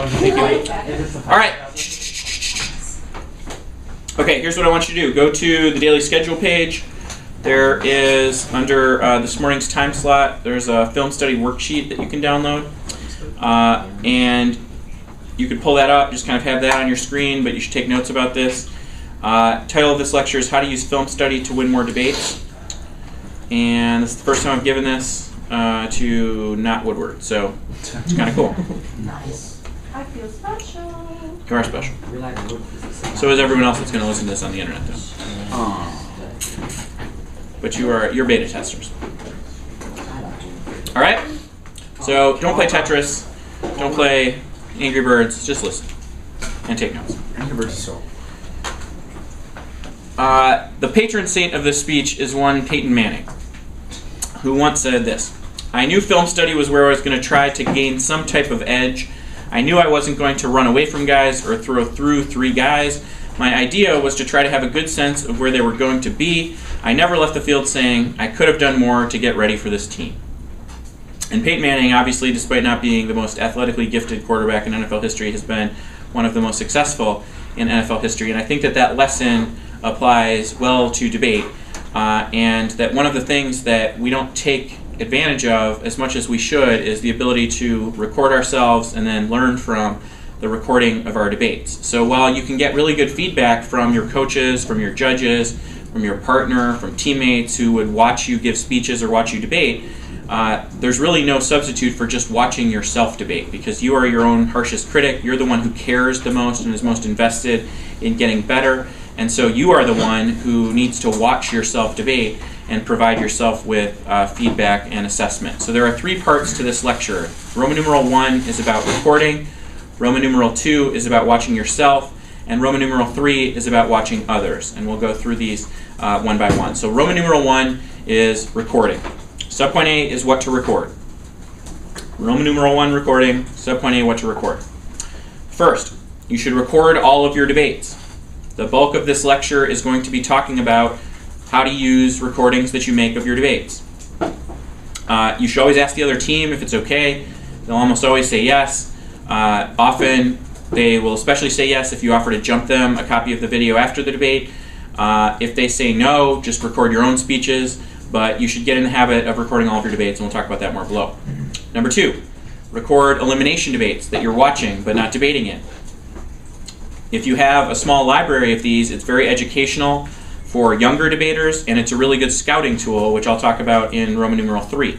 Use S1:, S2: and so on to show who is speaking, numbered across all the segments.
S1: Thank you. All right. Okay, here's what I want you to do. Go to the daily schedule page. There is, under this morning's time slot, there's a film study worksheet that you can download. And you can pull that up, just kind of have that on your screen, but you should take notes about this. Title of this lecture is How to Use Film Study to Win More Debates. And this is the first time I've given this to not Woodward, so it's kind of cool.
S2: Nice. I feel special.
S1: You are special. So is everyone else that's going to listen to this on the internet, though. But you're beta testers. All right? So don't play Tetris. Don't play Angry Birds. Just listen and take notes.
S3: Angry Birds is so.
S1: The patron saint of this speech is one Peyton Manning, who once said this: "I knew film study was where I was going to try to gain some type of edge. I knew I wasn't going to run away from guys or throw through 3 guys. My idea was to try to have a good sense of where they were going to be. I never left the field saying I could have done more to get ready for this team." And Peyton Manning, obviously, despite not being the most athletically gifted quarterback in NFL history, has been one of the most successful in NFL history. And I think that that lesson applies well to debate, and that one of the things that we don't take advantage of as much as we should is the ability to record ourselves and then learn from the recording of our debates. So while you can get really good feedback from your coaches, from your judges, from your partner, from teammates who would watch you give speeches or watch you debate, there's really no substitute for just watching yourself debate, because you are your own harshest critic. You're the one who cares the most and is most invested in getting better. And so you are the one who needs to watch yourself debate and provide yourself with feedback and assessment. So there are 3 parts to this lecture. Roman numeral 1 is about recording. Roman numeral 2 is about watching yourself. And Roman numeral 3 is about watching others. And we'll go through these one by one. So Roman numeral 1 is recording. Subpoint A is what to record. Roman numeral 1, recording. Subpoint A, what to record. First, you should record all of your debates. The bulk of this lecture is going to be talking about how to use recordings that you make of your debates. You should always ask the other team if it's okay. They'll almost always say yes. Often they will especially say yes if you offer to jump them a copy of the video after the debate. If they say no, just record your own speeches, but you should get in the habit of recording all of your debates, and we'll talk about that more below. Number 2, record elimination debates that you're watching but not debating in. If you have a small library of these, it's very educational for younger debaters, and it's a really good scouting tool, which I'll talk about in Roman numeral 3.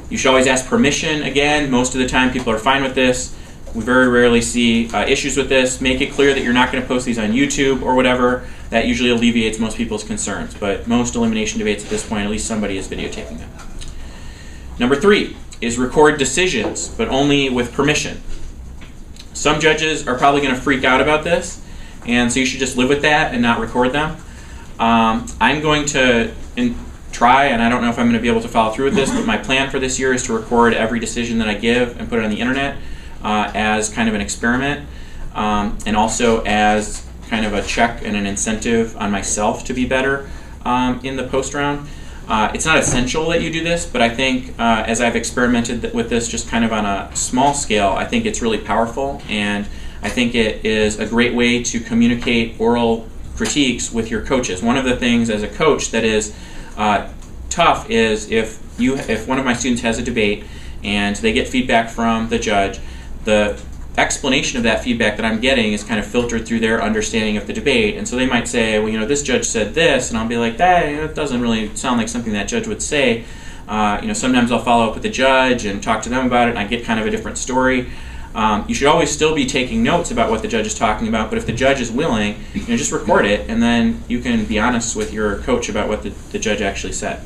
S1: You should always ask permission. Again, most of the time people are fine with this. We very rarely see issues with this. Make it clear that you're not going to post these on YouTube or whatever. That usually alleviates most people's concerns, but most elimination debates at this point, at least somebody is videotaping them. Number 3 is record decisions, but only with permission. Some judges are probably going to freak out about this, and so you should just live with that and not record them. I'm going to try, and I don't know if I'm going to be able to follow through with this, but my plan for this year is to record every decision that I give and put it on the internet as kind of an experiment, and also as kind of a check and an incentive on myself to be better in the post round. It's not essential that you do this, but I think as I've experimented with this just kind of on a small scale, I think it's really powerful, and I think it is a great way to communicate oral critiques with your coaches. One of the things as a coach that is tough is if one of my students has a debate and they get feedback from the judge, the explanation of that feedback that I'm getting is kind of filtered through their understanding of the debate, and so they might say, well, you know, this judge said this, and I'll be like, that doesn't really sound like something that judge would say. Sometimes I'll follow up with the judge and talk to them about it, and I get kind of a different story. You should always still be taking notes about what the judge is talking about, but if the judge is willing, just record it, and then you can be honest with your coach about what the judge actually said.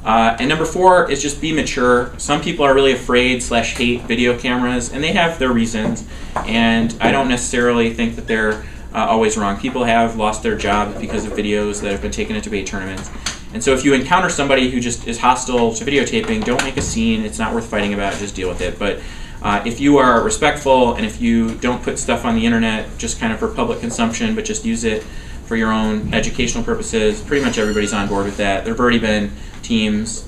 S1: And number 4 is just be mature. Some people are really afraid/hate video cameras, and they have their reasons, and I don't necessarily think that they're always wrong. People have lost their jobs because of videos that have been taken at debate tournaments. And so if you encounter somebody who just is hostile to videotaping, don't make a scene. It's not worth fighting about. Just deal with it. But if you are respectful, and if you don't put stuff on the internet just kind of for public consumption, but just use it for your own educational purposes. Pretty much everybody's on board with that. There have already been teams,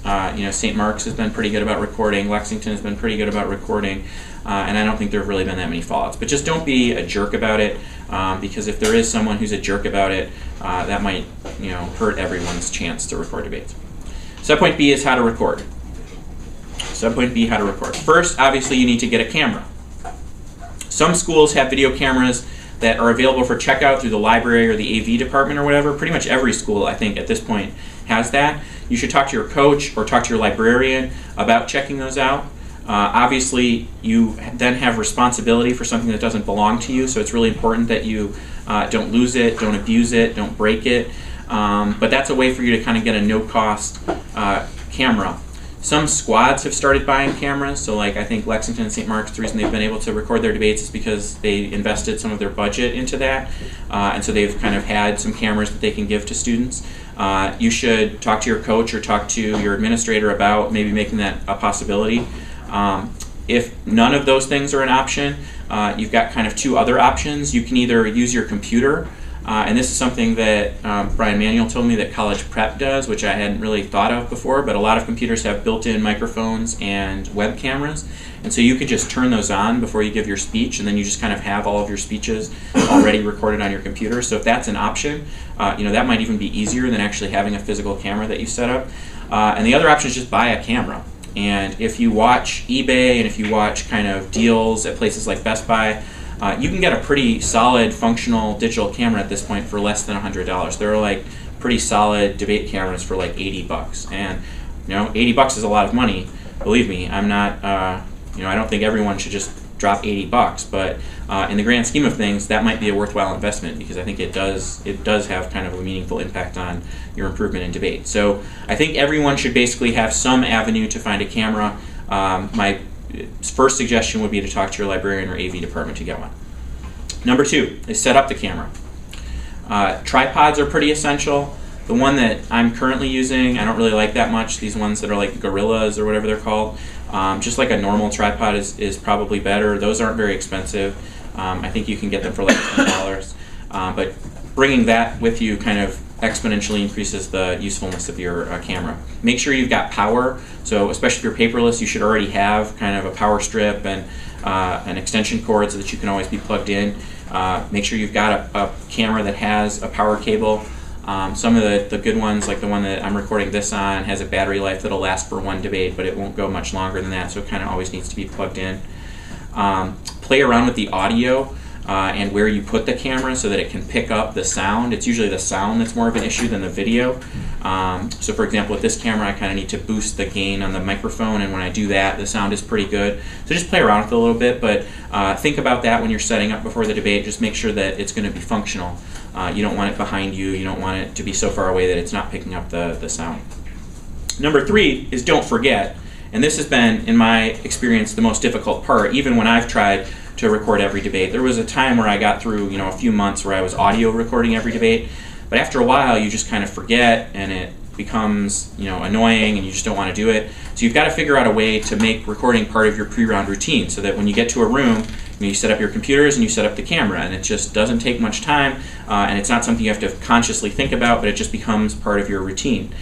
S1: St. Mark's has been pretty good about recording, Lexington has been pretty good about recording, and I don't think there have really been that many fallouts. But just don't be a jerk about it, because if there is someone who's a jerk about it, that might hurt everyone's chance to record debates. Subpoint B is how to record. Subpoint B, how to record. First, obviously, you need to get a camera. Some schools have video cameras that are available for checkout through the library or the AV department or whatever. Pretty much every school, I think, at this point has that. You should talk to your coach or talk to your librarian about checking those out. Obviously, you then have responsibility for something that doesn't belong to you, so it's really important that you don't lose it, don't abuse it, don't break it. But that's a way for you to kind of get a no-cost camera. Some squads have started buying cameras, so like I think Lexington and St. Mark's, the reason they've been able to record their debates is because they invested some of their budget into that, and so they've kind of had some cameras that they can give to students. You should talk to your coach or talk to your administrator about maybe making that a possibility. If none of those things are an option, you've got kind of two other options. You can either use your computer, and this is something that Brian Manuel told me that college prep does, which I hadn't really thought of before, but a lot of computers have built-in microphones and web cameras, and so you could just turn those on before you give your speech, and then you just kind of have all of your speeches already recorded on your computer. So if that's an option, that might even be easier than actually having a physical camera that you set up. And the other option is just buy a camera. And if you watch eBay and if you watch kind of deals at places like Best Buy, you can get a pretty solid functional digital camera at this point for less than $100. There are like pretty solid debate cameras for like $80, and $80 is a lot of money. Believe me, I'm not. I don't think everyone should just drop $80, but in the grand scheme of things, that might be a worthwhile investment because I think it does have kind of a meaningful impact on your improvement in debate. So I think everyone should basically have some avenue to find a camera. My first suggestion would be to talk to your librarian or AV department to get one. Number 2 is set up the camera. Tripods are pretty essential. The one that I'm currently using, I don't really like that much. These ones that are like gorillas or whatever they're called. Just like a normal tripod is probably better. Those aren't very expensive. I think you can get them for like $10. But bringing that with you kind of exponentially increases the usefulness of your camera. Make sure you've got power. So especially if you're paperless, you should already have kind of a power strip and an extension cord so that you can always be plugged in. Make sure you've got a camera that has a power cable. Some of the good ones, like the one that I'm recording this on, has a battery life that'll last for one debate, but it won't go much longer than that, so it kind of always needs to be plugged in. Play around with the audio and where you put the camera so that it can pick up the sound. It's usually the sound that's more of an issue than the video. So for example, with this camera, I kind of need to boost the gain on the microphone, and when I do that, the sound is pretty good. So just play around with it a little bit, but think about that when you're setting up before the debate. Just make sure that it's going to be functional. You don't want it behind you. You don't want it to be so far away that it's not picking up the sound. Number 3 is don't forget, and this has been, in my experience, the most difficult part, even when I've tried to record every debate. There was a time where I got through a few months where I was audio recording every debate, but after a while you just kind of forget and it becomes annoying and you just don't want to do it. So you've got to figure out a way to make recording part of your pre-round routine so that when you get to a room, you set up your computers and you set up the camera, and it just doesn't take much time, and it's not something you have to consciously think about, but it just becomes part of your routine.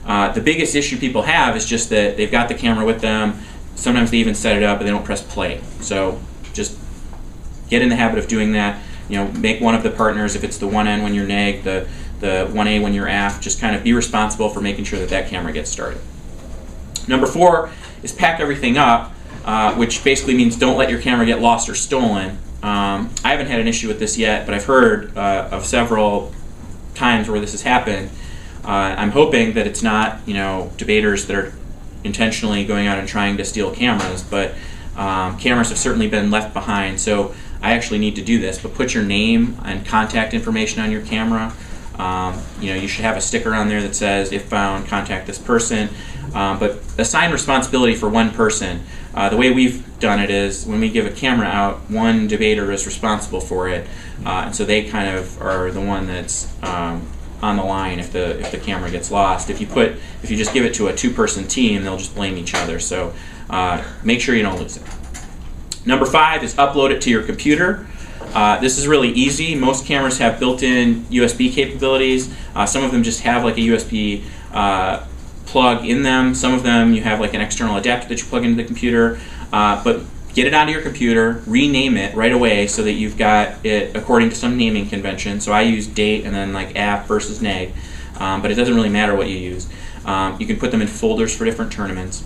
S1: The biggest issue people have is just that they've got the camera with them. Sometimes they even set it up and they don't press play. So just get in the habit of doing that. Make one of the partners, if it's the 1N when you're neg, the 1A when you're aft, just kind of be responsible for making sure that camera gets started. Number 4 is pack everything up, which basically means don't let your camera get lost or stolen. I haven't had an issue with this yet, but I've heard of several times where this has happened. I'm hoping that it's not debaters that are intentionally going out and trying to steal cameras, but cameras have certainly been left behind, so I actually need to do this. But put your name and contact information on your camera. You should have a sticker on there that says, if found, contact this person. But assign responsibility for one person. The way we've done it is when we give a camera out, one debater is responsible for it, and so they kind of are the one that's on the line if the camera gets lost. If you just give it to a 2-person team, they'll just blame each other. So make sure you don't lose it. Number 5 is upload it to your computer. This is really easy. Most cameras have built-in USB capabilities. Some of them just have like a USB plug in them. Some of them you have like an external adapter that you plug into the computer. But get it onto your computer, rename it right away so that you've got it according to some naming convention. So I use date and then like app versus neg, but it doesn't really matter what you use. You can put them in folders for different tournaments.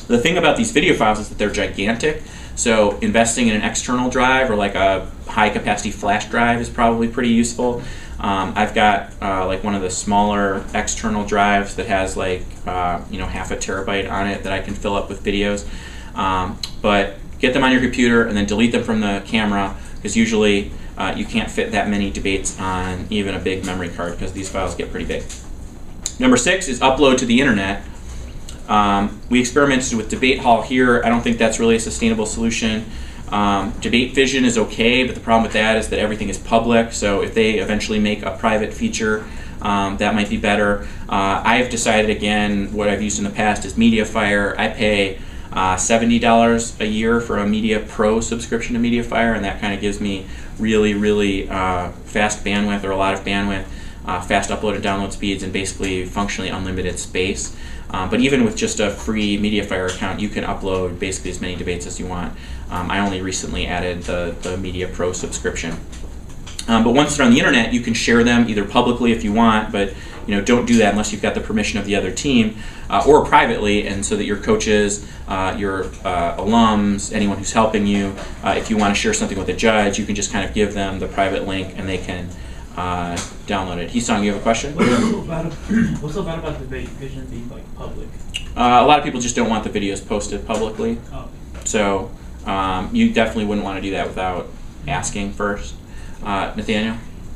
S1: The thing about these video files is that they're gigantic, so investing in an external drive or like a high capacity flash drive is probably pretty useful. I've got like one of the smaller external drives that has like half a terabyte on it that I can fill up with videos. But get them on your computer and then delete them from the camera, because usually you can't fit that many debates on even a big memory card because these files get pretty big. Number 6 is upload to the internet. We experimented with Debate Hall here. I don't think that's really a sustainable solution. DebateVision is okay, but the problem with that is that everything is public, so if they eventually make a private feature, that might be better. I've decided, again, what I've used in the past is MediaFire. I pay $70 a year for a Media Pro subscription to MediaFire, and that kind of gives me really, really fast bandwidth, or a lot of bandwidth, fast upload and download speeds, and basically functionally unlimited space. But even with just a free MediaFire account, you can upload basically as many debates as you want. I only recently added the Media Pro subscription. But once they're on the internet, you can share them either publicly if you want, but don't do that unless you've got the permission of the other team, or privately, and so that your coaches, your alums, anyone who's helping you, if you want to share something with a judge, you can just kind of give them the private link and they can download it. Hisong, you have a question?
S3: What's so bad about DebateVision being like public?
S1: A lot of people just don't want the videos posted publicly.
S3: Oh.
S1: So you definitely wouldn't want to do that without asking first. Nathaniel?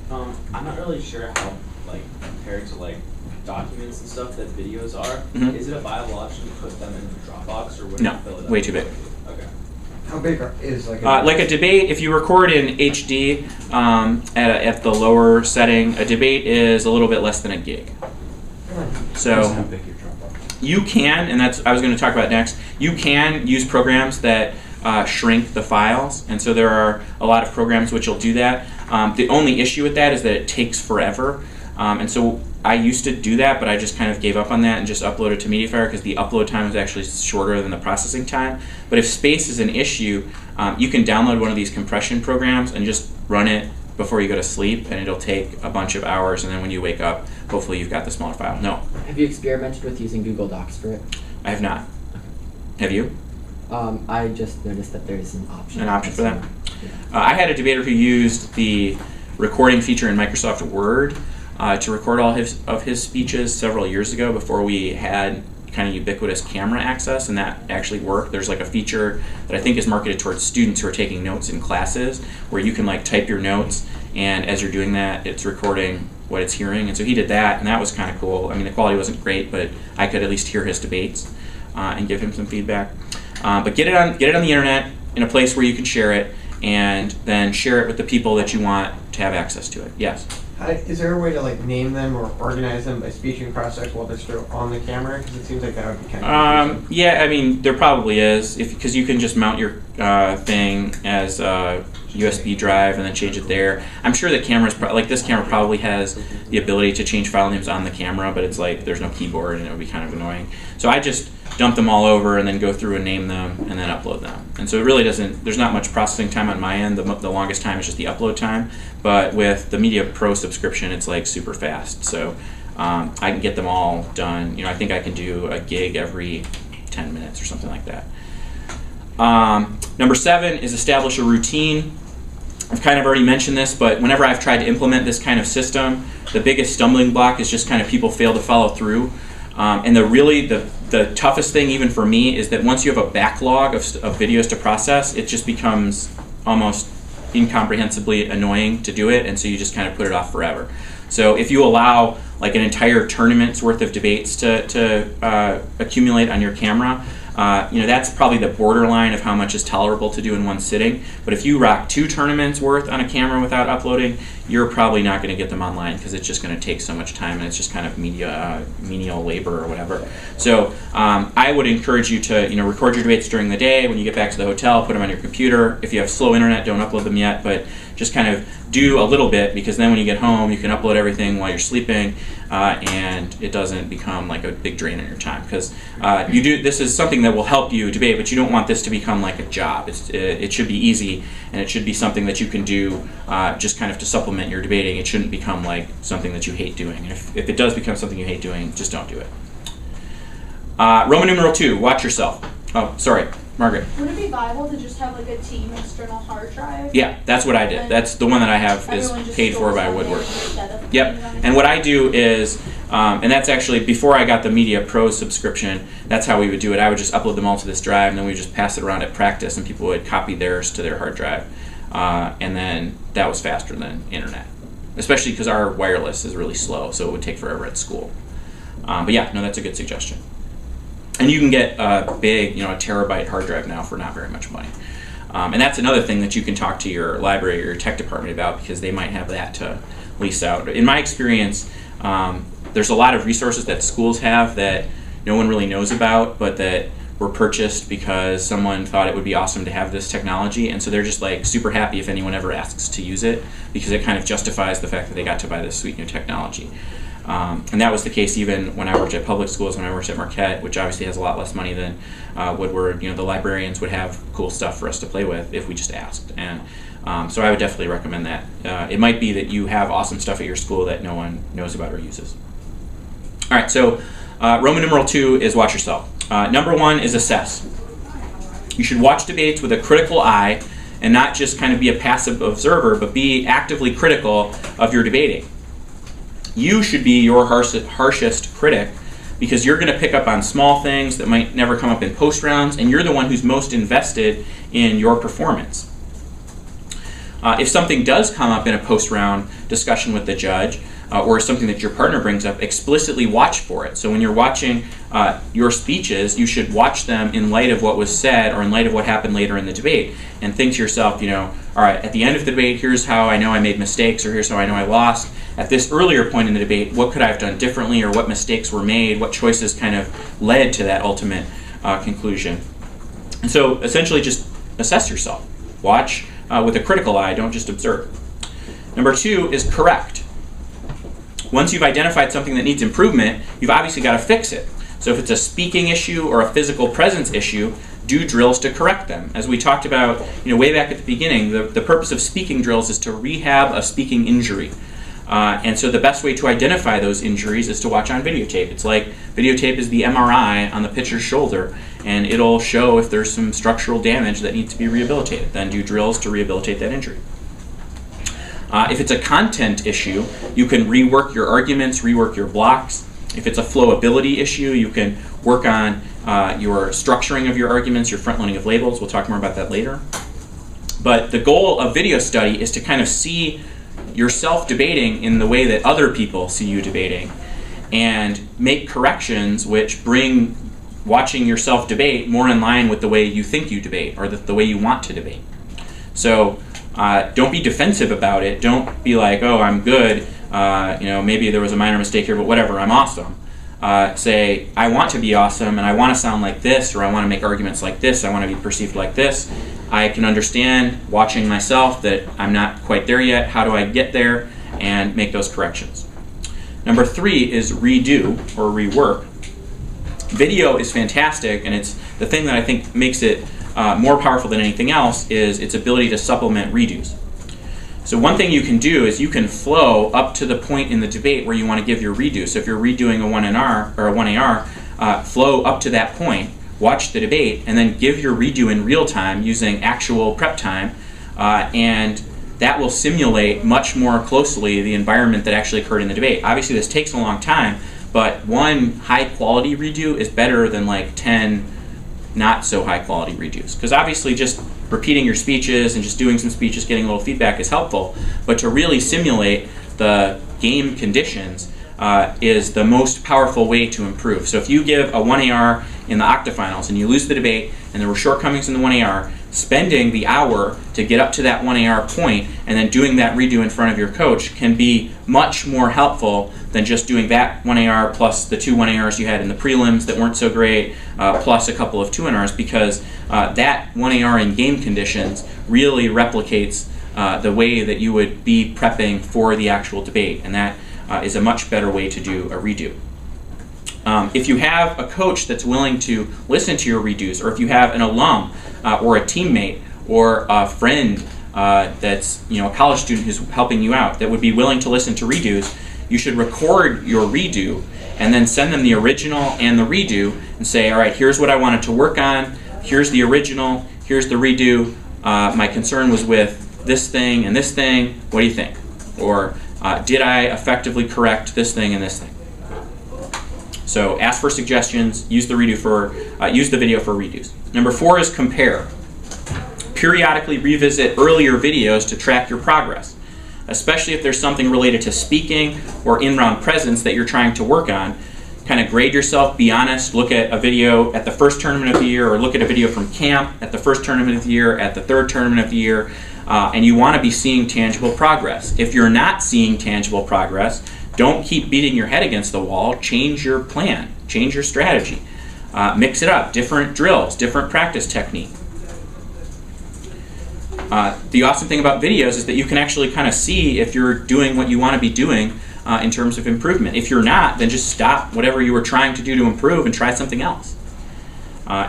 S4: I'm not really sure how, like, compared to like documents and stuff that videos are.
S1: Mm-hmm.
S4: Is it a viable option to put them in Dropbox, or would
S1: No,
S4: you fill it up?
S1: way too big.
S4: Okay.
S5: How big is like
S1: Like a debate, if you record in HD at the lower setting, a debate is a little bit less than a gig. So you can, and that's I was going to talk about next, you can use programs that shrink the files, and so there are a lot of programs which will do that. The only issue with that is that it takes forever, and so I used to do that, but I just kind of gave up on that and just uploaded to MediaFire because the upload time is actually shorter than the processing time. But if space is an issue, you can download one of these compression programs and just run it before you go to sleep, and it'll take a bunch of hours, and then when you wake up, hopefully you've got the smaller file. No.
S6: Have you experimented with using Google Docs for it?
S1: I have not. Have you?
S6: I just noticed that there's an option.
S1: An option for that?
S6: Yeah.
S1: I had a debater who used the recording feature in Microsoft Word to record all of his speeches several years ago, before we had kind of ubiquitous camera access, and that actually worked. There's like a feature that I think is marketed towards students who are taking notes in classes, where you can like type your notes, and as you're doing that, it's recording what it's hearing. And so he did that, and that was kind of cool. I mean, the quality wasn't great, but I could at least hear his debates and give him some feedback. But get it on the internet in a place where you can share it, and then share it with the people that you want to have access to it. Yes?
S5: Is there a way to like name them or organize them by speech and cross-sex while they're still on the camera? Because it seems like that would be kind of confusing.
S1: Yeah, I mean, there probably is, because you can just mount your thing as a USB drive and then change it there. I'm sure the cameras, like this camera probably has the ability to change file names on the camera, but it's like there's no keyboard and it would be kind of annoying. So I just dump them all over and then go through and name them and then upload them. And so it really doesn't, there's not much processing time on my end. The longest time is just the upload time. But with the Media Pro subscription, it's like super fast. So I can get them all done. I think I can do a gig every 10 minutes or something like that. Number 7 is establish a routine. I've kind of already mentioned this, but whenever I've tried to implement this kind of system, the biggest stumbling block is just kind of people fail to follow through. And the toughest thing, even for me, is that once you have a backlog of videos to process, it just becomes almost incomprehensibly annoying to do it, and so you just kind of put it off forever. So if you allow like an entire tournament's worth of debates to accumulate on your camera, that's probably the borderline of how much is tolerable to do in one sitting. But if you rock 2 tournaments worth on a camera without uploading, you're probably not going to get them online because it's just going to take so much time and it's just kind of menial labor or whatever. So I would encourage you to record your debates during the day. When you get back to the hotel, put them on your computer. If you have slow internet, don't upload them yet, but just kind of do a little bit, because then when you get home you can upload everything while you're sleeping, and it doesn't become like a big drain on your time, because this is something that will help you debate, but you don't want this to become like a job. It should be easy, and it should be something that you can do just kind of to supplement your debating. It shouldn't become like something that you hate doing. And if it does become something you hate doing, just don't do it. Roman numeral 2, watch yourself. Oh, sorry, Margaret.
S2: Would it be viable to just have like a team external hard drive?
S1: Yeah, that's what I did. That's the one that I have is paid for by Woodward. Yep. And what I do is, and that's actually before I got the Media Pro subscription, that's how we would do it. I would just upload them all to this drive, and then we would just pass it around at practice, and people would copy theirs to their hard drive. And then that was faster than internet, especially because our wireless is really slow, so it would take forever at school. But yeah, no, that's a good suggestion. And you can get a big, a terabyte hard drive now for not very much money. And that's another thing that you can talk to your library or your tech department about, because they might have that to lease out. In my experience, there's a lot of resources that schools have that no one really knows about, but that were purchased because someone thought it would be awesome to have this technology, and so they're just like super happy if anyone ever asks to use it, because it kind of justifies the fact that they got to buy this sweet new technology. And that was the case even when I worked at public schools, when I worked at Marquette, which obviously has a lot less money than Woodward. The librarians would have cool stuff for us to play with if we just asked. And so I would definitely recommend that. It might be that you have awesome stuff at your school that no one knows about or uses. All right, so Roman numeral 2 is watch yourself. Number 1 is assess. You should watch debates with a critical eye and not just kind of be a passive observer, but be actively critical of your debating. You should be your harshest critic, because you're going to pick up on small things that might never come up in post rounds, and you're the one who's most invested in your performance. If something does come up in a post round discussion with the judge, or something that your partner brings up, explicitly watch for it. So when you're watching your speeches, you should watch them in light of what was said or in light of what happened later in the debate, and think to yourself, all right, at the end of the debate, here's how I know I made mistakes, or here's how I know I lost. At this earlier point in the debate, what could I have done differently, or what mistakes were made, what choices kind of led to that ultimate conclusion. And so essentially just assess yourself. Watch with a critical eye, don't just observe. Number 2 is correct. Once you've identified something that needs improvement, you've obviously got to fix it. So if it's a speaking issue or a physical presence issue, do drills to correct them. As we talked about way back at the beginning, the purpose of speaking drills is to rehab a speaking injury. And so the best way to identify those injuries is to watch on videotape. It's like videotape is the MRI on the pitcher's shoulder, and it'll show if there's some structural damage that needs to be rehabilitated. Then do drills to rehabilitate that injury. If it's a content issue, you can rework your arguments, rework your blocks. If it's a flowability issue, you can work on your structuring of your arguments, your front loading of labels. We'll talk more about that later. But the goal of video study is to kind of see yourself debating in the way that other people see you debating, and make corrections which bring watching yourself debate more in line with the way you think you debate, or the way you want to debate. So don't be defensive about it. Don't be like, oh, I'm good. Maybe there was a minor mistake here, but whatever, I'm awesome. Say, I want to be awesome, and I want to sound like this, or I want to make arguments like this, I want to be perceived like this. I can understand, watching myself, that I'm not quite there yet. How do I get there? And make those corrections. Number 3 is redo, or rework. Video is fantastic, and it's the thing that I think makes it more powerful than anything else is its ability to supplement redos. So one thing you can do is you can flow up to the point in the debate where you want to give your redo. So if you're redoing a 1NR or a 1AR, flow up to that point, watch the debate, and then give your redo in real time using actual prep time, and that will simulate much more closely the environment that actually occurred in the debate. Obviously this takes a long time, but one high quality redo is better than like 10 not so high quality redos. Because obviously just repeating your speeches and just doing some speeches, getting a little feedback is helpful, but to really simulate the game conditions, is the most powerful way to improve. So if you give a 1AR in the octafinals and you lose the debate and there were shortcomings in the 1AR, spending the hour to get up to that 1AR point and then doing that redo in front of your coach can be much more helpful than just doing that 1AR plus the 2 1ARs you had in the prelims that weren't so great, plus a couple of 2NRs, because that 1AR in game conditions really replicates the way that you would be prepping for the actual debate, and that is a much better way to do a redo. If you have a coach that's willing to listen to your redos, or if you have an alum or a teammate or a friend that's a college student who's helping you out that would be willing to listen to redos, you should record your redo and then send them the original and the redo and say, all right, here's what I wanted to work on, here's the original, here's the redo, my concern was with this thing and this thing, what do you think? Or did I effectively correct this thing and this thing? So ask for suggestions, use the video for redos. Number 4 is compare. Periodically revisit earlier videos to track your progress, especially if there's something related to speaking or in-round presence that you're trying to work on. Kind of grade yourself, be honest, look at a video at the first tournament of the year, or look at a video from camp at the first tournament of the year, at the third tournament of the year, and you want to be seeing tangible progress. If you're not seeing tangible progress, don't keep beating your head against the wall. Change your plan, change your strategy. Mix it up, different drills, different practice technique. The awesome thing about videos is that you can actually kind of see if you're doing what you want to be doing in terms of improvement. If you're not, then just stop whatever you were trying to do to improve and try something else.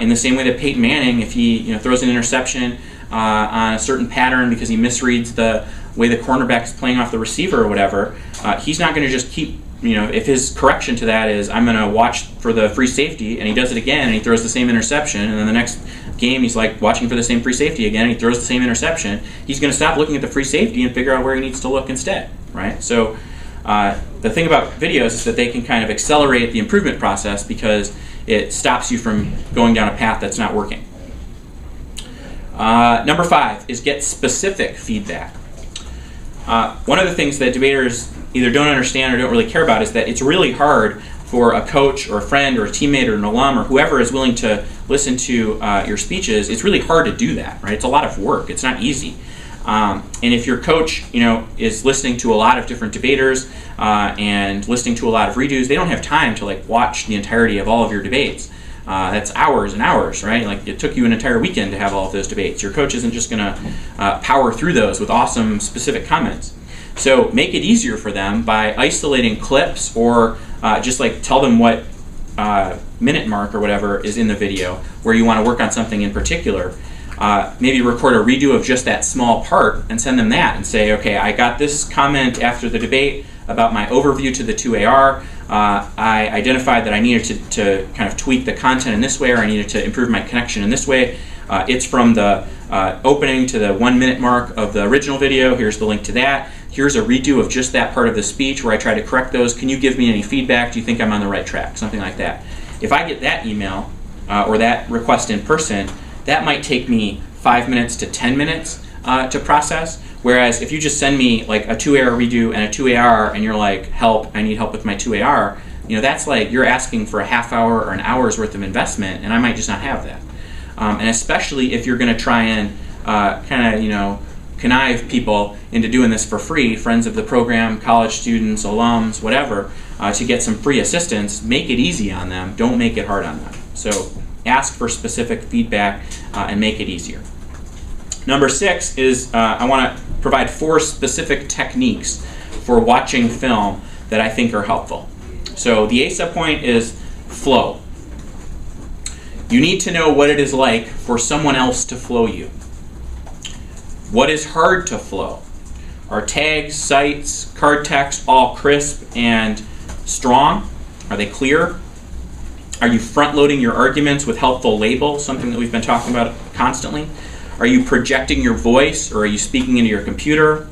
S1: In the same way that Peyton Manning, if he throws an interception on a certain pattern because he misreads the way the cornerback is playing off the receiver or whatever, he's not going to just keep, if his correction to that is, I'm going to watch for the free safety, and he does it again and he throws the same interception, and then the next game he's like watching for the same free safety again and he throws the same interception, he's going to stop looking at the free safety and figure out where he needs to look instead, right? So the thing about videos is that they can kind of accelerate the improvement process because it stops you from going down a path that's not working. Number 5 is get specific feedback. One of the things that debaters either don't understand or don't really care about is that it's really hard for a coach or a friend or a teammate or an alum or whoever is willing to listen to your speeches. It's really hard to do that, right? It's a lot of work. It's not easy. And if your coach, is listening to a lot of different debaters and listening to a lot of redos, they don't have time to watch the entirety of all of your debates. That's hours and hours, right? It took you an entire weekend to have all of those debates. Your coach isn't just going to power through those with awesome specific comments. So make it easier for them by isolating clips, or just tell them what minute mark or whatever is in the video where you want to work on something in particular. Maybe record a redo of just that small part and send them that and say, okay, I got this comment after the debate about my overview to the 2AR. I identified that I needed to kind of tweak the content in this way, or I needed to improve my connection in this way. It's from the opening to the 1 minute mark of the original video. Here's the link to that. Here's a redo of just that part of the speech where I try to correct those. Can you give me any feedback? Do you think I'm on the right track? Something like that. If I get that email or that request in person, that might take me 5 minutes to 10 minutes to process. Whereas if you just send me a 2AR redo and a 2AR and you're like, help, I need help with my 2AR, that's you're asking for a half hour or an hour's worth of investment, and I might just not have that. And especially if you're going to try and connive people into doing this for free, friends of the program, college students, alums, whatever, to get some free assistance, make it easy on them. Don't make it hard on them. So ask for specific feedback and make it easier. Number 6 is I want to provide 4 specific techniques for watching film that I think are helpful. So the A sub-point is flow. You need to know what it is like for someone else to flow you. What is hard to flow? Are tags, cites, card text all crisp and strong? Are they clear? Are you front-loading your arguments with helpful labels, something that we've been talking about constantly? Are you projecting your voice, or are you speaking into your computer?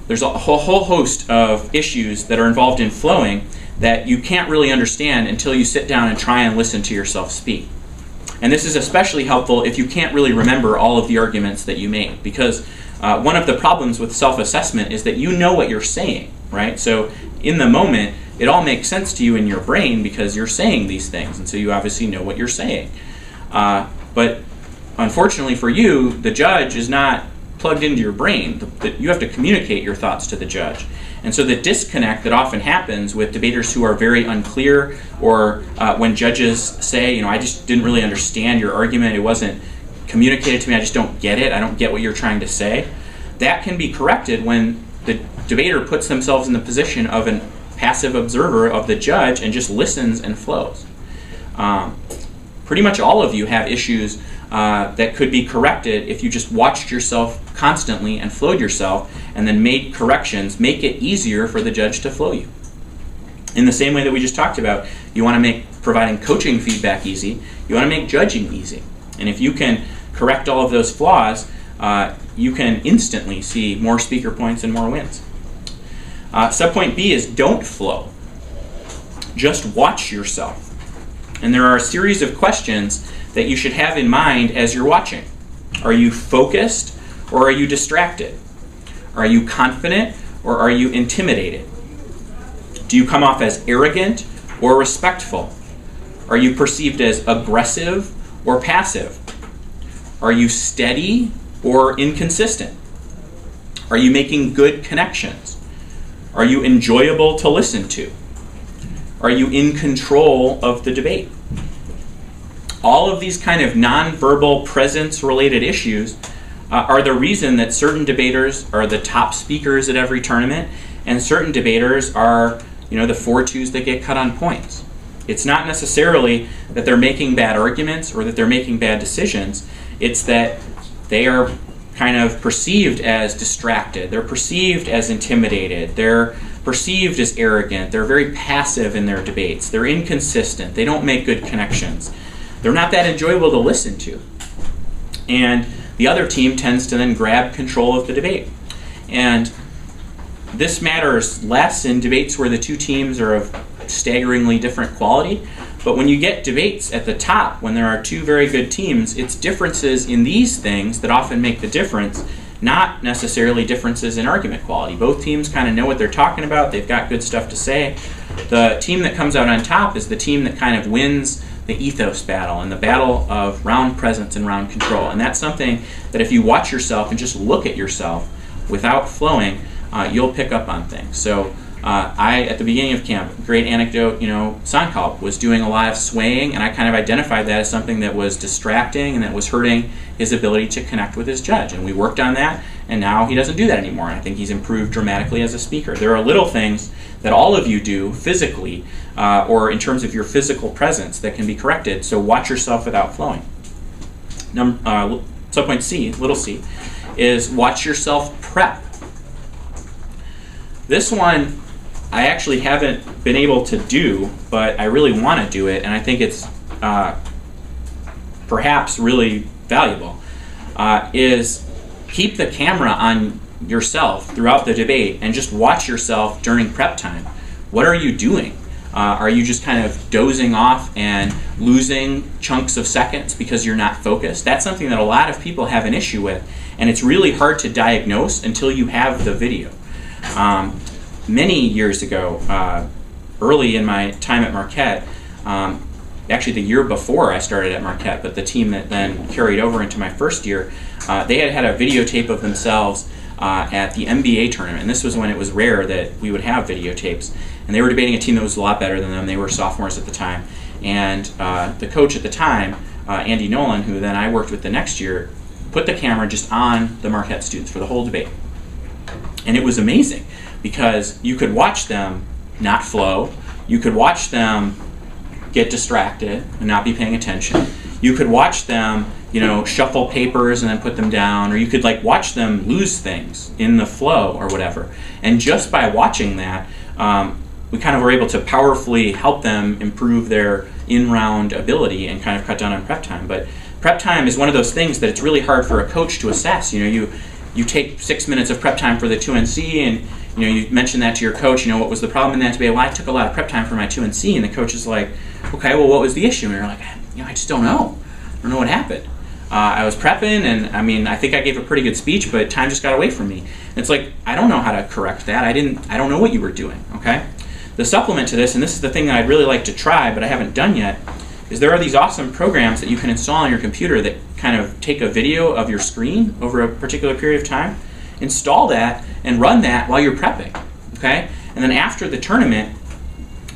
S1: There's a whole host of issues that are involved in flowing that you can't really understand until you sit down and try and listen to yourself speak. And this is especially helpful if you can't really remember all of the arguments that you made, because one of the problems with self-assessment is that you know what you're saying, right? So in the moment, it all makes sense to you in your brain because you're saying these things, and so you obviously know what you're saying. But unfortunately for you, the judge is not plugged into your brain. You have to communicate your thoughts to the judge. And so the disconnect that often happens with debaters who are very unclear, or when judges say, I just didn't really understand your argument, it wasn't communicated to me, I just don't get it, I don't get what you're trying to say, that can be corrected when the debater puts themselves in the position of a passive observer of the judge and just listens and flows. Pretty much all of you have issues that could be corrected if you just watched yourself constantly and flowed yourself and then made corrections. Make it easier for the judge to flow you. In the same way that we just talked about, you want to make providing coaching feedback easy, you want to make judging easy. And if you can correct all of those flaws, you can instantly see more speaker points and more wins. Subpoint B is don't flow. Just watch yourself. And there are a series of questions that you should have in mind as you're watching. Are you focused or are you distracted? Are you confident or are you intimidated? Do you come off as arrogant or respectful? Are you perceived as aggressive or passive? Are you steady or inconsistent? Are you making good connections? Are you enjoyable to listen to? Are you in control of the debate? All of these kind of nonverbal presence-related issues are the reason that certain debaters are the top speakers at every tournament, and certain debaters are, the 4-2s that get cut on points. It's not necessarily that they're making bad arguments or that they're making bad decisions. It's that they are kind of perceived as distracted. They're perceived as intimidated. They're perceived as arrogant. They're very passive in their debates. They're inconsistent. They don't make good connections. They're not that enjoyable to listen to. And the other team tends to then grab control of the debate. And this matters less in debates where the two teams are of staggeringly different quality. But when you get debates at the top, when there are two very good teams, it's differences in these things that often make the difference, not necessarily differences in argument quality. Both teams kind of know what they're talking about. They've got good stuff to say. The team that comes out on top is the team that kind of wins the ethos battle and the battle of round presence and round control. And that's something that if you watch yourself and just look at yourself without flowing, you'll pick up on things. So at the beginning of camp, great anecdote, Sankalp was doing a lot of swaying, and I kind of identified that as something that was distracting and that was hurting his ability to connect with his judge. And we worked on that, and now he doesn't do that anymore. And I think he's improved dramatically as a speaker. There are little things that all of you do physically or in terms of your physical presence that can be corrected, so watch yourself without flowing. Subpoint C, little c, is watch yourself prep. This one I actually haven't been able to do, but I really want to do it, and I think it's perhaps really valuable, is keep the camera on yourself throughout the debate and just watch yourself during prep time. What are you doing? Are you just kind of dozing off and losing chunks of seconds because you're not focused? That's something that a lot of people have an issue with, and it's really hard to diagnose until you have the video. Many years ago, early in my time at Marquette, actually the year before I started at Marquette, but the team that then carried over into my first year, they had a videotape of themselves at the NBA tournament. And this was when it was rare that we would have videotapes. And they were debating a team that was a lot better than them. They were sophomores at the time. And the coach at the time, Andy Nolan, who then I worked with the next year, put the camera just on the Marquette students for the whole debate. And it was amazing because you could watch them not flow. You could watch them get distracted and not be paying attention. You could watch them, shuffle papers and then put them down, or you could watch them lose things in the flow or whatever. And just by watching that, we kind of were able to powerfully help them improve their in-round ability and kind of cut down on prep time. But prep time is one of those things that it's really hard for a coach to assess. You take 6 minutes of prep time for the 2NC, and you mention that to your coach. What was the problem in that debate? Well, I took a lot of prep time for my 2NC, and the coach is like, okay, well, what was the issue? And you're like, I just don't know. don't know what happened. I was prepping, and I mean, I think I gave a pretty good speech, but time just got away from me. And it's like, I don't know how to correct that. I don't know what you were doing, okay? The supplement to this, and this is the thing that I'd really like to try, but I haven't done yet, is there are these awesome programs that you can install on your computer that kind of take a video of your screen over a particular period of time, install that, and run that while you're prepping, okay? And then after the tournament,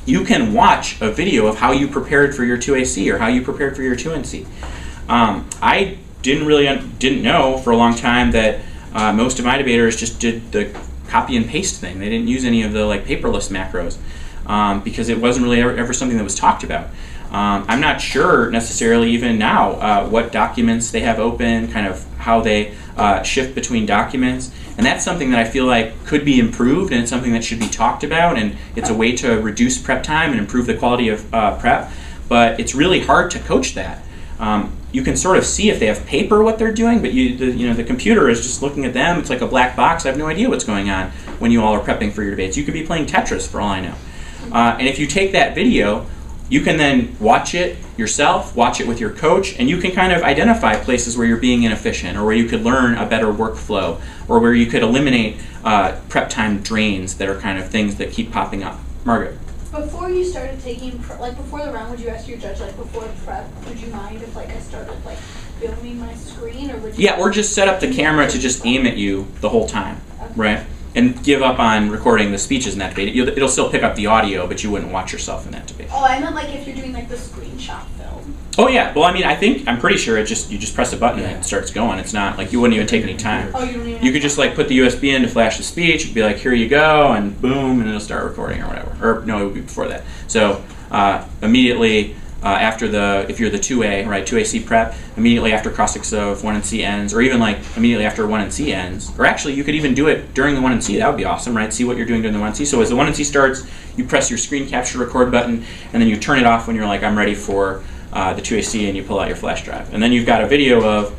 S1: you can watch a video of how you prepared for your 2AC or how you prepared for your 2NC. I didn't know for a long time that most of my debaters just did the copy and paste thing. They didn't use any of the like paperless macros because it wasn't really ever something that was talked about. I'm not sure necessarily even now what documents they have open, kind of how they shift between documents. And that's something that I feel like could be improved, and it's something that should be talked about, and it's a way to reduce prep time and improve the quality of prep. But it's really hard to coach that. You can sort of see if they have paper what they're doing, but the computer is just looking at them. It's like a black box. I have no idea what's going on when you all are prepping for your debates. You could be playing Tetris for all I know. And if you take that video, you can then watch it yourself, watch it with your coach, and you can kind of identify places where you're being inefficient or where you could learn a better workflow or where you could eliminate prep time drains that are kind of things that keep popping up. Margaret?
S2: Before you started taking, before the round, would you ask your judge, before prep, would you mind if, I started, filming my screen, or would you...
S1: Yeah, or just set up the camera to just aim at you the whole time,
S2: Okay.
S1: right? And give up on recording the speeches in that debate. It'll still pick up the audio, but you wouldn't watch yourself in that debate.
S2: Oh, I meant, if you're doing, the screenshot film.
S1: Oh yeah, well I mean, I'm pretty sure you just press a button and it starts going. It's not, you wouldn't even take any time.
S2: Oh, you don't even...
S1: You could just, put the USB in to flash the speech, it'd be like, here you go, and boom, and it'll start recording or whatever. Or, no, it would be before that. So, immediately after if you're the 2A, right, 2AC prep, immediately after cross-six of 1NC ends, or even, immediately after 1NC ends, or actually, you could even do it during the 1NC, that would be awesome, right? See what you're doing during the 1NC. So as the 1NC starts, you press your screen capture record button, and then you turn it off when you're like, I'm ready for the 2AC, and you pull out your flash drive. And then you've got a video of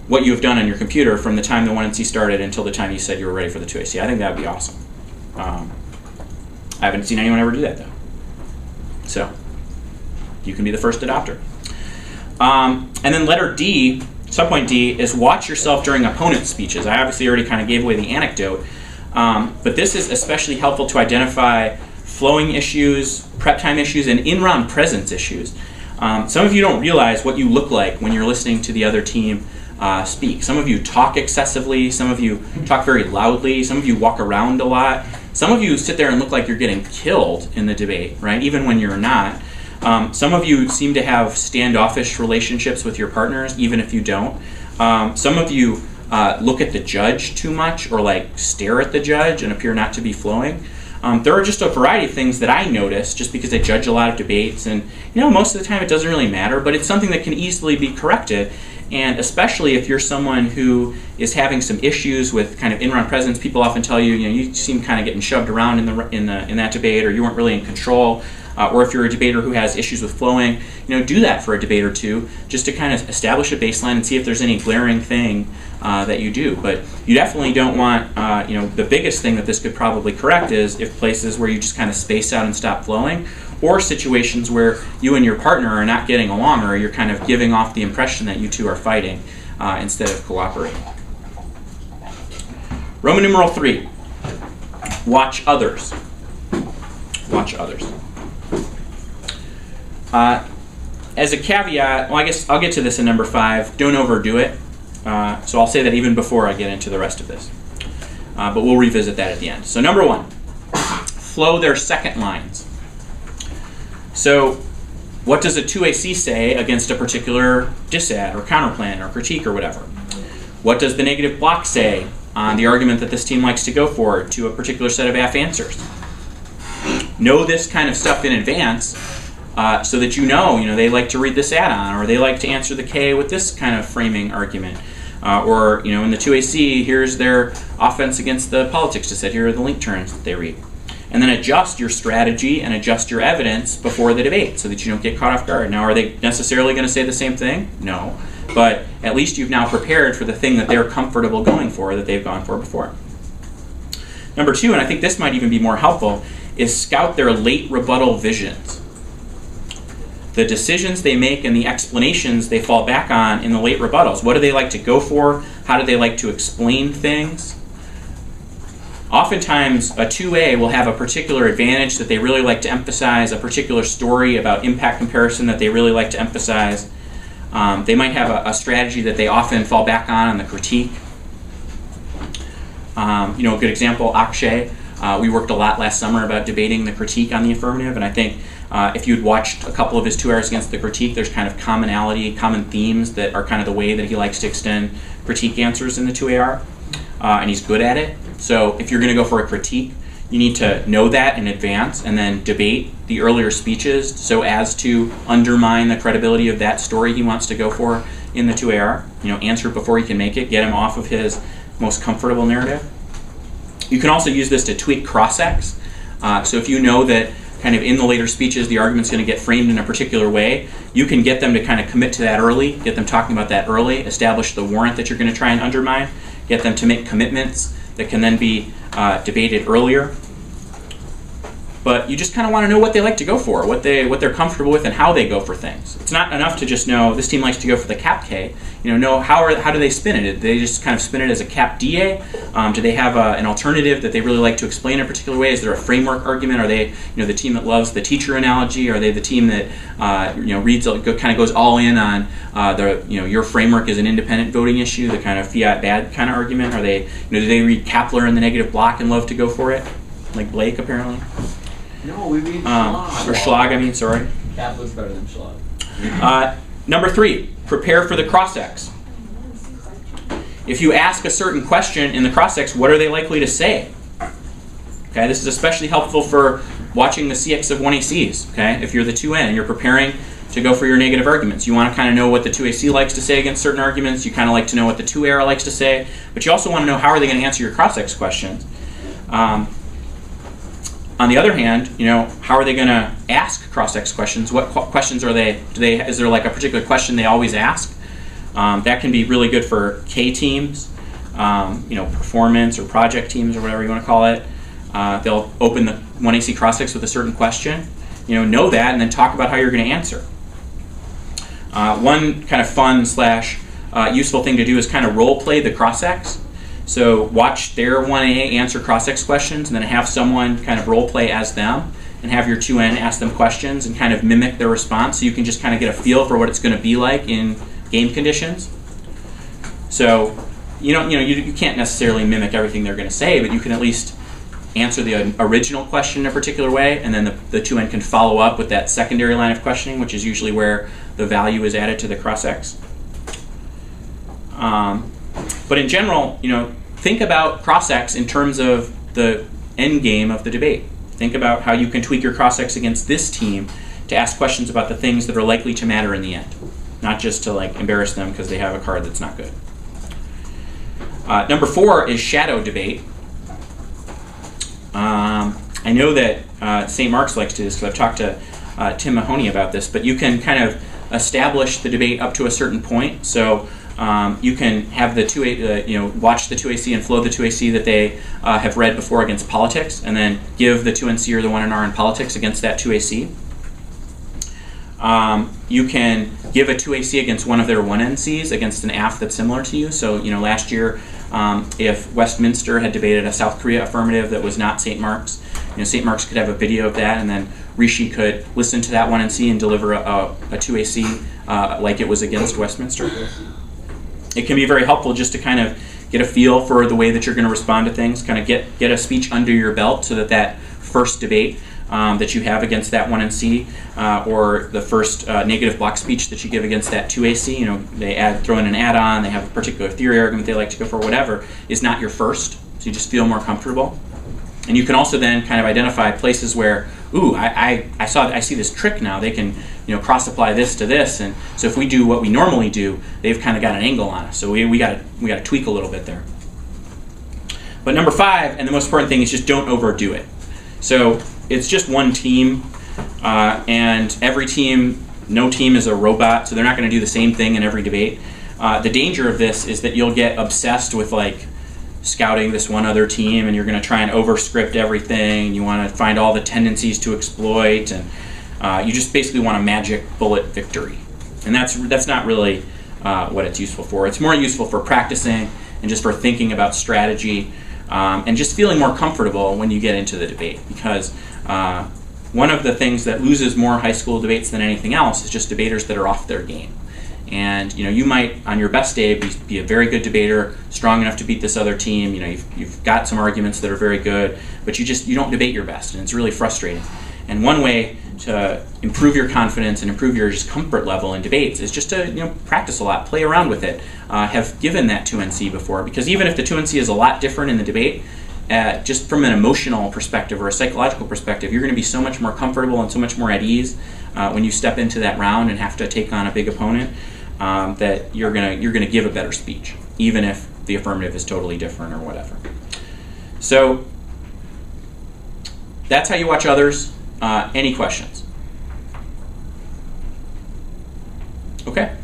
S1: what you've done on your computer from the time the 1NC started until the time you said you were ready for the 2AC. I think that would be awesome. I haven't seen anyone ever do that, though. So, you can be the first adopter. And then letter D, subpoint D, is watch yourself during opponent speeches. I obviously already kind of gave away the anecdote, but this is especially helpful to identify flowing issues, prep time issues, and in-round presence issues. Some of you don't realize what you look like when you're listening to the other team speak. Some of you talk excessively, some of you talk very loudly, some of you walk around a lot. Some of you sit there and look like you're getting killed in the debate, right? Even when you're not. Some of you seem to have standoffish relationships with your partners, even if you don't. Some of you look at the judge too much or stare at the judge and appear not to be flowing. There are just a variety of things that I notice just because I judge a lot of debates, and most of the time it doesn't really matter, but it's something that can easily be corrected. And especially if you're someone who is having some issues with kind of in-round presence, people often tell you, you seem kind of getting shoved around in that debate, or you weren't really in control. Or if you're a debater who has issues with flowing, do that for a debate or two, just to kind of establish a baseline and see if there's any glaring thing that you do. But you definitely don't want, the biggest thing that this could probably correct is if places where you just kind of space out and stop flowing, or situations where you and your partner are not getting along, or you're kind of giving off the impression that you two are fighting instead of cooperating. Roman numeral 3, watch others. Watch others. As a caveat, well, I guess I'll get to this in number 5, don't overdo it. So I'll say that even before I get into the rest of this. But we'll revisit that at the end. So number 1, flow their second lines. So what does a 2AC say against a particular disad or counterplan or critique or whatever? What does the negative block say on the argument that this team likes to go for to a particular set of AF answers? Know this kind of stuff in advance so that they like to read this add-on, or they like to answer the K with this kind of framing argument. Or in the 2AC, here's their offense against the politics disad. Here are the link terms that they read. And then adjust your strategy and adjust your evidence before the debate so that you don't get caught off guard. Now, are they necessarily going to say the same thing? No. But at least you've now prepared for the thing that they're comfortable going for, that they've gone for before. Number 2, and I think this might even be more helpful, is scout their late rebuttal visions. the decisions they make and the explanations they fall back on in the late rebuttals. What do they like to go for? How do they like to explain things? Oftentimes, a 2A will have a particular advantage that they really like to emphasize, a particular story about impact comparison that they really like to emphasize. They might have a strategy that they often fall back on the critique. A good example, Akshay. We worked a lot last summer about debating the critique on the affirmative, and I think if you'd watched a couple of his 2 hours against the critique, there's kind of commonality, common themes that are kind of the way that he likes to extend critique answers in the 2AR, and he's good at it. So if you're going to go for a critique, you need to know that in advance and then debate the earlier speeches so as to undermine the credibility of that story he wants to go for in the 2AR. Answer before he can make it, get him off of his most comfortable narrative. You can also use this to tweak cross-ex. So if you know that kind of in the later speeches the argument's going to get framed in a particular way, you can get them to kind of commit to that early, get them talking about that early, establish the warrant that you're going to try and undermine, get them to make commitments that can then be debated earlier. But you just kind of want to know what they like to go for, what they're comfortable with, and how they go for things. It's not enough to just know this team likes to go for the cap K. Know how do they spin it? Do they just kind of spin it as a cap DA? Do they have an alternative that they really like to explain in a particular way? Is there a framework argument? Are they the team that loves the teacher analogy? Are they the team that kind of goes all in on your framework is an independent voting issue, the kind of fiat bad kind of argument? Are they do they read Kapler in the negative block and love to go for it, like Blake apparently?
S4: No, we read Schlag.
S1: Or Schlag, sorry.
S4: Kapler's better than Schlag.
S1: Number 3, prepare for the cross-ex. If you ask a certain question in the cross-ex, what are they likely to say? Okay, this is especially helpful for watching the CX of 1ACs. Okay, if you're the 2N and you're preparing to go for your negative arguments, you want to kind of know what the 2AC likes to say against certain arguments. You kind of like to know what the 2AR likes to say, but you also want to know how are they going to answer your cross-ex questions. On the other hand, how are they going to ask cross-ex questions? What questions are they? Is there like a particular question they always ask? That can be really good for K teams, performance or project teams or whatever you want to call it. They'll open the 1AC cross-ex with a certain question. Know that and then talk about how you're going to answer. One kind of fun / useful thing to do is kind of role play the cross-ex. So watch their 1A answer cross-ex questions and then have someone kind of role play as them and have your 2N ask them questions and kind of mimic their response so you can just kind of get a feel for what it's going to be like in game conditions. So you can't necessarily mimic everything they're going to say, but you can at least answer the original question in a particular way, and then the 2N can follow up with that secondary line of questioning, which is usually where the value is added to the cross-ex. But in general, think about cross-ex in terms of the end game of the debate. Think about how you can tweak your cross-ex against this team to ask questions about the things that are likely to matter in the end, not just to embarrass them because they have a card that's not good. Number 4 is shadow debate. I know that St. Mark's likes to do this because I've talked to Tim Mahoney about this, but you can kind of establish the debate up to a certain point. So you can have the 2A, watch the 2AC and flow the 2AC that they have read before against politics, and then give the 2NC or the 1NR in politics against that 2AC. You can give a 2AC against one of their 1NCs against an AF that's similar to you. So, last year, if Westminster had debated a South Korea affirmative that was not St. Mark's, St. Mark's could have a video of that, and then Rishi could listen to that 1NC and deliver a 2AC like it was against Westminster. It can be very helpful just to kind of get a feel for the way that you're going to respond to things, kind of get a speech under your belt so that first debate that you have against that 1NC or the first negative block speech that you give against that 2AC, they throw in an add-on, they have a particular theory argument they like to go for, whatever, is not your first, so you just feel more comfortable. And you can also then kind of identify places where, ooh, I see this trick now. They can cross apply this to this, and so if we do what we normally do, they've kind of got an angle on us. So we got to tweak a little bit there. But number 5, and the most important thing, is just don't overdo it. So it's just one team, and every team, no team is a robot, so they're not going to do the same thing in every debate. The danger of this is that you'll get obsessed with scouting this one other team, and you're going to try and overscript everything. You want to find all the tendencies to exploit, and You just basically want a magic bullet victory. And that's not really what it's useful for. It's more useful for practicing and just for thinking about strategy and just feeling more comfortable when you get into the debate. Because one of the things that loses more high school debates than anything else is just debaters that are off their game. And you might, on your best day, be a very good debater, strong enough to beat this other team. You've got some arguments that are very good, but you don't debate your best, and it's really frustrating. And one way to improve your confidence and improve your just comfort level in debates is just to practice a lot, play around with it. Have given that 2NC before, because even if the 2NC is a lot different in the debate, just from an emotional perspective or a psychological perspective, you're going to be so much more comfortable and so much more at ease when you step into that round and have to take on a big opponent. That you're gonna give a better speech, even if the affirmative is totally different or whatever. So that's how you watch others. Any questions? Okay.